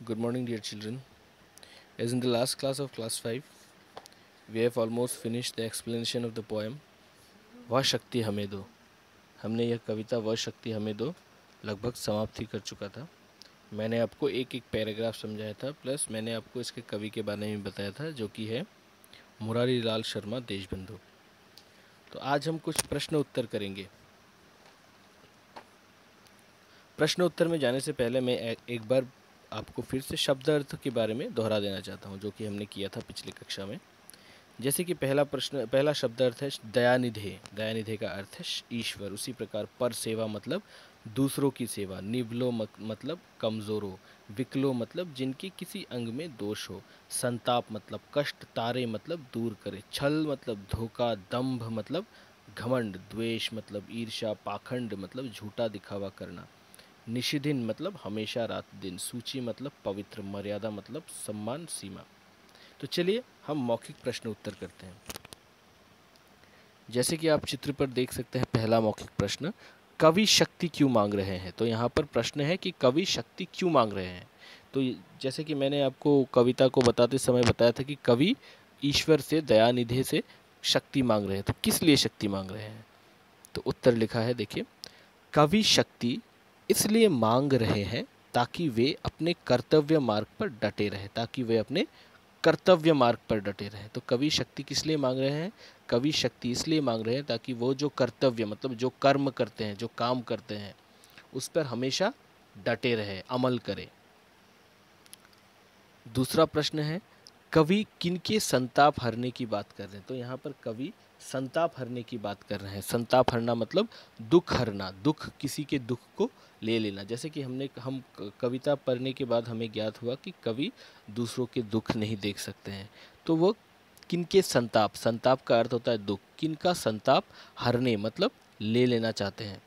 Good morning, dear children. As in the last class of class 5, we have almost finished the explanation of the poem वह शक्ति हमें दो। हमने यह कविता वह शक्ति हमें दो लगभग समाप्ति कर चुका था। मैंने आपको एक एक पैराग्राफ समझाया था, प्लस मैंने आपको इसके कवि के बारे में बताया था, जो कि है मुरारी लाल शर्मा देशबंधु। तो आज हम कुछ प्रश्न उत्तर करेंगे। प्रश्न उत्तर में जाने से पहले मैं एक बार आपको फिर से शब्द अर्थ के बारे में दोहरा देना चाहता हूँ, जो कि हमने किया था पिछली कक्षा में। जैसे कि पहला शब्द अर्थ है दयानिधे। दयानिधे का अर्थ है ईश्वर। उसी प्रकार पर सेवा मतलब दूसरों की सेवा। निबलो मतलब कमज़ोर हो। विकलो मतलब जिनके किसी अंग में दोष हो। संताप मतलब कष्ट। तारे मतलब दूर करे। छल मतलब धोखा। दंभ मतलब घमंड। द्वेष मतलब ईर्ष्या। पाखंड मतलब झूठा दिखावा करना। निषिदिन मतलब हमेशा रात दिन। सूची मतलब पवित्र। मर्यादा मतलब सम्मान सीमा। तो चलिए हम मौखिक प्रश्न उत्तर करते हैं। जैसे कि आप चित्र पर देख सकते हैं, पहला मौखिक प्रश्न, कवि शक्ति क्यों मांग रहे हैं। तो यहाँ पर प्रश्न है कि कवि शक्ति क्यों मांग रहे हैं। तो जैसे कि मैंने आपको कविता को बताते समय बताया था कि कवि ईश्वर से, दयानिधि से शक्ति मांग रहे हैं। तो किस लिए शक्ति मांग रहे हैं। तो उत्तर लिखा है, देखिए, कवि शक्ति इसलिए मांग रहे हैं ताकि वे अपने कर्तव्य मार्ग पर डटे रहे। ताकि वे अपने कर्तव्य मार्ग पर डटे रहे। तो कवि शक्ति किस लिए मांग रहे हैं। कवि शक्ति इसलिए मांग रहे हैं ताकि वो जो कर्तव्य मतलब जो कर्म करते हैं, जो काम करते हैं, उस पर हमेशा डटे रहे, अमल करे। दूसरा प्रश्न है, कवि किनके संताप हरने की बात कर रहे हैं। तो यहाँ पर कवि संताप हरने की बात कर रहे हैं। संताप हरना मतलब दुख हरना, दुख, किसी के दुख को ले लेना। जैसे कि हम कविता पढ़ने के बाद हमें ज्ञात हुआ कि कवि दूसरों के दुख नहीं देख सकते हैं। तो वो किनके संताप, संताप का अर्थ होता है दुख, किनका संताप हरने मतलब ले लेना चाहते हैं।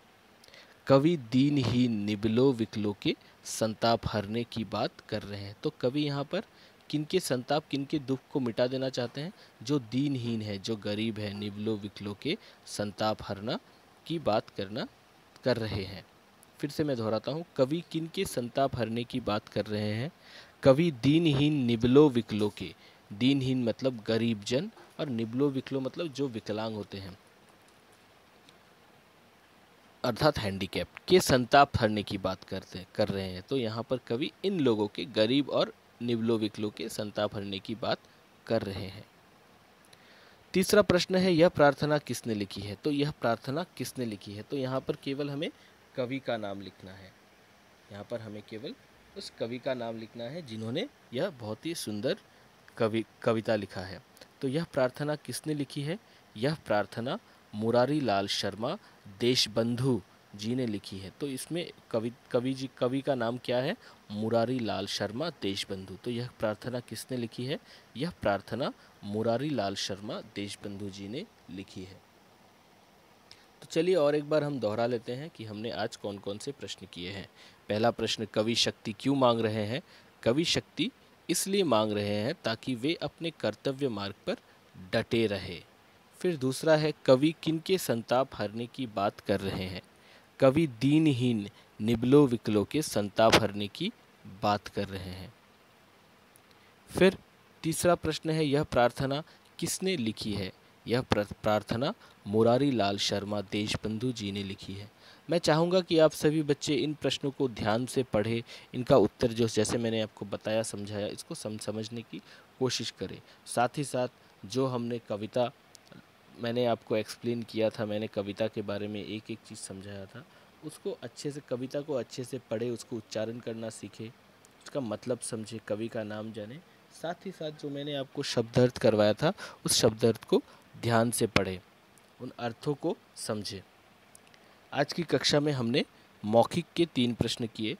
कवि दीनहीन निबलो विकलो के संताप हरने की बात कर रहे हैं। तो कवि यहाँ पर किनके संताप, किनके दुख को मिटा देना चाहते हैं। जो दीनहीन है, जो गरीब है, निबलो विकलो के संताप हरना की बात कर रहे हैं। फिर से मैं दोहराता हूँ, कवि किनके संताप हरने की बात कर रहे हैं। कवि दीनहीन निबलो विकलो के, दीनहीन मतलब गरीब जन, और निबलो विकलो मतलब जो विकलांग होते हैं, अर्थात हैंडीकैप, के संताप हरने की बात कर रहे हैं। तो यहाँ पर कवि इन लोगों के, गरीब और निबलो विकलो के संताप हरने की बात कर रहे हैं। तीसरा प्रश्न है, यह प्रार्थना किसने लिखी है। तो यह प्रार्थना किसने लिखी है। तो यहाँ पर केवल हमें कवि का नाम लिखना है। यहाँ पर हमें केवल उस कवि का नाम लिखना है जिन्होंने यह बहुत ही सुंदर कविता लिखा है। तो यह प्रार्थना किसने लिखी है। यह प्रार्थना मुरारी लाल शर्मा देशबंधु जी ने लिखी है। तो इसमें कवि का नाम क्या है, मुरारी लाल शर्मा देशबंधु। तो यह प्रार्थना किसने लिखी है। यह प्रार्थना मुरारी लाल शर्मा देशबंधु जी ने लिखी है। तो चलिए और एक बार हम दोहरा लेते हैं कि हमने आज कौन कौन से प्रश्न किए हैं। पहला प्रश्न, कवि शक्ति क्यों मांग रहे हैं। कवि शक्ति इसलिए मांग रहे हैं ताकि वे अपने कर्तव्य मार्ग पर डटे रहे। फिर दूसरा है, कवि किनके संताप हरने की बात कर रहे हैं। कवि दीनहीन निबलो विकलो के संताप हरने की बात कर रहे हैं। फिर तीसरा प्रश्न है, यह प्रार्थना किसने लिखी है। यह प्रार्थना मुरारी लाल शर्मा देशबंधु जी ने लिखी है। मैं चाहूँगा कि आप सभी बच्चे इन प्रश्नों को ध्यान से पढ़ें, इनका उत्तर जो जैसे मैंने आपको बताया, समझाया, इसको समझने की कोशिश करें। साथ ही साथ जो हमने कविता, मैंने आपको एक्सप्लेन किया था, मैंने कविता के बारे में एक एक चीज़ समझाया था, उसको अच्छे से, कविता को अच्छे से पढ़े, उसको उच्चारण करना सीखे, उसका मतलब समझे, कवि का नाम जाने। साथ ही साथ जो मैंने आपको शब्दार्थ करवाया था, उस शब्दार्थ को ध्यान से पढ़े, उन अर्थों को समझे। आज की कक्षा में हमने मौखिक के 3 प्रश्न किए।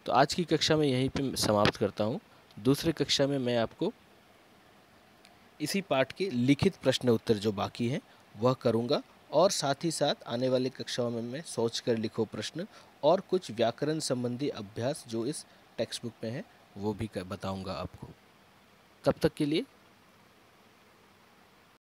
तो आज की कक्षा में यहीं पे समाप्त करता हूँ। दूसरे कक्षा में मैं आपको इसी पाठ के लिखित प्रश्न उत्तर जो बाकी हैं वह करूँगा, और साथ ही साथ आने वाली कक्षाओं में मैं सोच कर लिखो प्रश्न और कुछ व्याकरण संबंधी अभ्यास जो इस टेक्स्ट बुक में है वो भी बताऊँगा आपको। तब तक के लिए